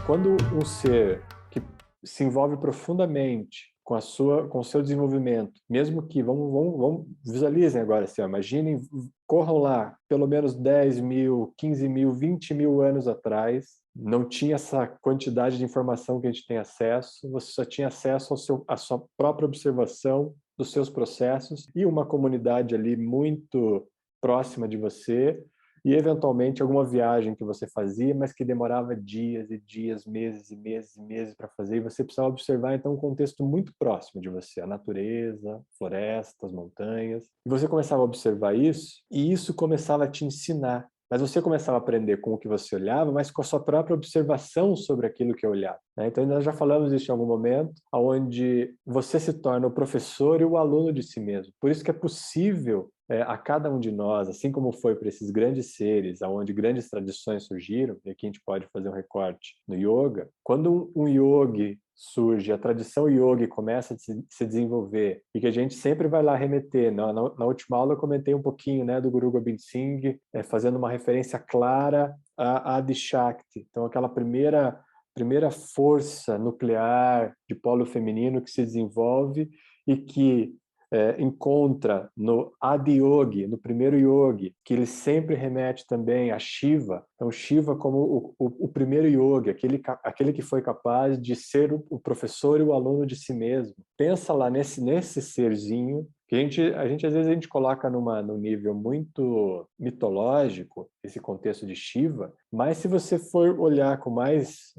Quando um ser que se envolve profundamente com o seu desenvolvimento, mesmo que, vamos visualizem agora, assim, ó, imaginem, corram lá, pelo menos 10.000, 15.000, 20.000 anos atrás, não tinha essa quantidade de informação que a gente tem acesso, você só tinha acesso à sua própria observação dos seus processos e uma comunidade ali muito próxima de você, e eventualmente alguma viagem que você fazia, mas que demorava dias e dias, meses e meses e meses para fazer, e você precisava observar então um contexto muito próximo de você, a natureza, florestas, montanhas. E você começava a observar isso, e isso começava a te ensinar. Mas você começava a aprender com o que você olhava, mas com a sua própria observação sobre aquilo que olhava, né? Então, nós já falamos isso em algum momento, onde você se torna o professor e o aluno de si mesmo. Por isso que é possível a cada um de nós, assim como foi para esses grandes seres, onde grandes tradições surgiram, e aqui a gente pode fazer um recorte no yoga, quando um yogi surge, a tradição yogi começa a se desenvolver, e que a gente sempre vai lá remeter. Na última aula eu comentei um pouquinho, né, do Guru Gobind Singh, fazendo uma referência clara a Adi Shakti. Então, aquela primeira força nuclear de polo feminino que se desenvolve e que encontra no Adi Yogi, no primeiro yogi, que ele sempre remete também a Shiva. Então, Shiva como o primeiro yogi, aquele que foi capaz de ser o professor e o aluno de si mesmo. Pensa lá nesse serzinho, que a gente às vezes a gente coloca num nível muito mitológico, esse contexto de Shiva, mas se você for olhar com mais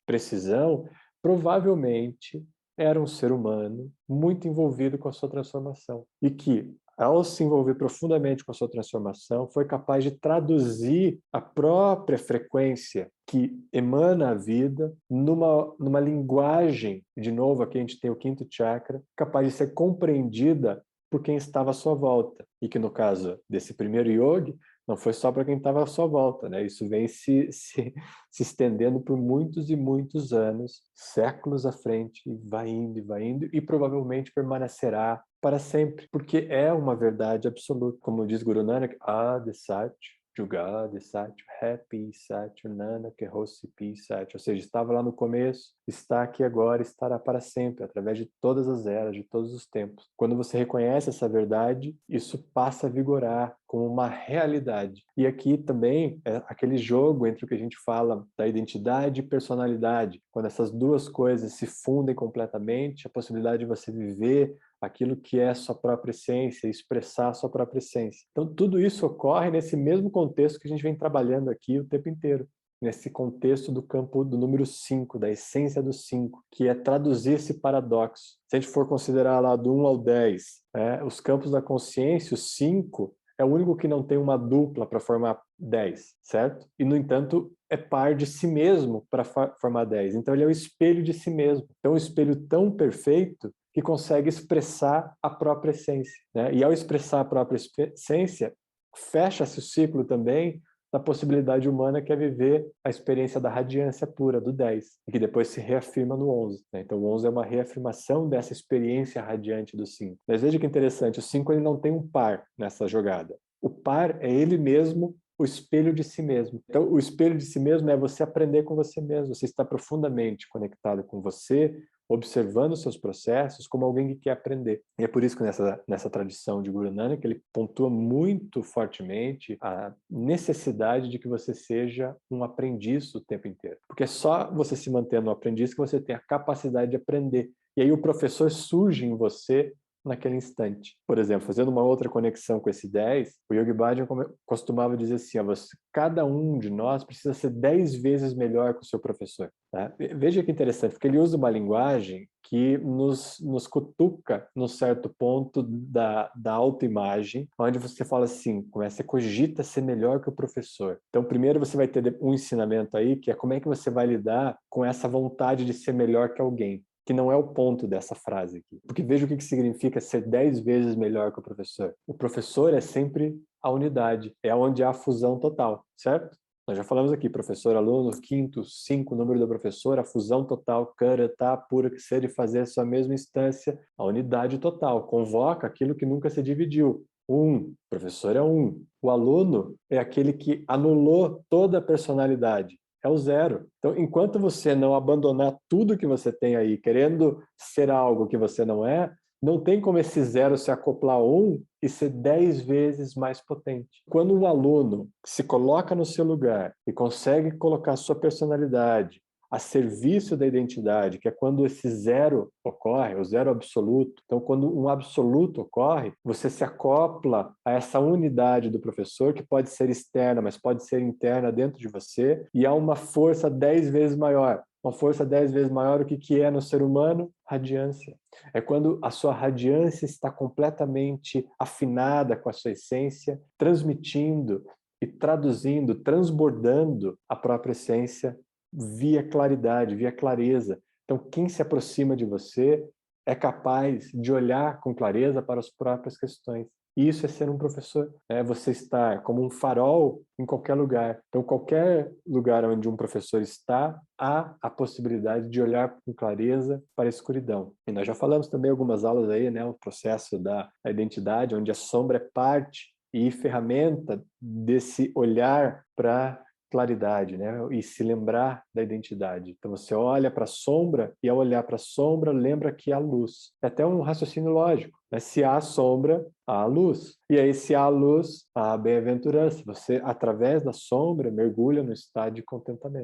precisão, provavelmente era um ser humano muito envolvido com a sua transformação e que, ao se envolver profundamente com a sua transformação, foi capaz de traduzir a própria frequência que emana a vida numa linguagem, de novo, aqui a gente tem o quinto chakra, capaz de ser compreendida por quem estava à sua volta. E que, no caso desse primeiro yogi, não foi só para quem estava à sua volta, né? Isso vem se estendendo por muitos e muitos anos, séculos à frente, e vai indo, e provavelmente permanecerá para sempre, porque é uma verdade absoluta. Como diz Guru Nanak, Adi Sat, Jugad Sat, Happy Sat, Nanak, Hosi Pi Sat. Ou seja, estava lá no começo, está aqui agora, estará para sempre, através de todas as eras, de todos os tempos. Quando você reconhece essa verdade, isso passa a vigorar como uma realidade. E aqui também é aquele jogo entre o que a gente fala da identidade e personalidade. Quando essas duas coisas se fundem completamente, a possibilidade de você viver aquilo que é a sua própria essência, expressar a sua própria essência. Então, tudo isso ocorre nesse mesmo contexto que a gente vem trabalhando aqui o tempo inteiro, nesse contexto do campo do número 5, da essência do 5, que é traduzir esse paradoxo. Se a gente for considerar lá do 1 ao 10, os campos da consciência, o 5 é o único que não tem uma dupla para formar 10, certo? E, no entanto, é par de si mesmo para formar 10. Então, ele é o espelho de si mesmo. Então, um espelho tão perfeito que consegue expressar a própria essência, né? E ao expressar a própria essência, fecha-se o ciclo também da possibilidade humana, que é viver a experiência da radiância pura, do 10, e que depois se reafirma no 11, né? Então o 11 é uma reafirmação dessa experiência radiante do 5. Mas veja que interessante, o 5 ele não tem um par nessa jogada. O par é ele mesmo, o espelho de si mesmo. Então, o espelho de si mesmo é você aprender com você mesmo, você está profundamente conectado com você, observando os seus processos como alguém que quer aprender. E é por isso que nessa tradição de Guru Nanak, ele pontua muito fortemente a necessidade de que você seja um aprendiz o tempo inteiro. Porque é só você se mantendo um aprendiz que você tem a capacidade de aprender. E aí o professor surge em você naquele instante. Por exemplo, fazendo uma outra conexão com esse 10, o Yogi Bhajan costumava dizer assim, cada um de nós precisa ser 10 vezes melhor que o seu professor. Tá? Veja que interessante, porque ele usa uma linguagem que nos cutuca num certo ponto da autoimagem, onde você fala assim, você cogita ser melhor que o professor. Então, primeiro você vai ter um ensinamento aí, que é como é que você vai lidar com essa vontade de ser melhor que alguém, que não é o ponto dessa frase aqui. Porque veja o que significa ser 10 vezes melhor que o professor. O professor é sempre a unidade, é onde há a fusão total, certo? Nós já falamos aqui, professor, aluno, quinto, 5, número do professor, a fusão total, karata, pura que ser e fazer a sua mesma instância, a unidade total, convoca aquilo que nunca se dividiu. O professor é um. O aluno é aquele que anulou toda a personalidade, é o zero. Então, enquanto você não abandonar tudo que você tem aí, querendo ser algo que você não tem como esse zero se acoplar a 1 e ser 10 vezes mais potente. Quando um aluno se coloca no seu lugar e consegue colocar sua personalidade a serviço da identidade, que é quando esse zero ocorre, o zero absoluto. Então, quando um absoluto ocorre, você se acopla a essa unidade do professor, que pode ser externa, mas pode ser interna dentro de você, e há uma força 10 vezes maior. Uma força 10 vezes maior, o que é no ser humano? Radiância. É quando a sua radiância está completamente afinada com a sua essência, transmitindo e traduzindo, transbordando a própria essência via claridade, via clareza. Então, quem se aproxima de você é capaz de olhar com clareza para as próprias questões. E isso é ser um professor, é você estar como um farol em qualquer lugar. Então, qualquer lugar onde um professor está, há a possibilidade de olhar com clareza para a escuridão. E nós já falamos também algumas aulas aí, né, o processo da identidade, onde a sombra é parte e ferramenta desse olhar para claridade, né? E se lembrar da identidade. Então você olha para a sombra e ao olhar para a sombra lembra que há luz. É até um raciocínio lógico, né? Se há sombra, há luz. E aí se há luz, há bem-aventurança. Você através da sombra mergulha no estado de contentamento.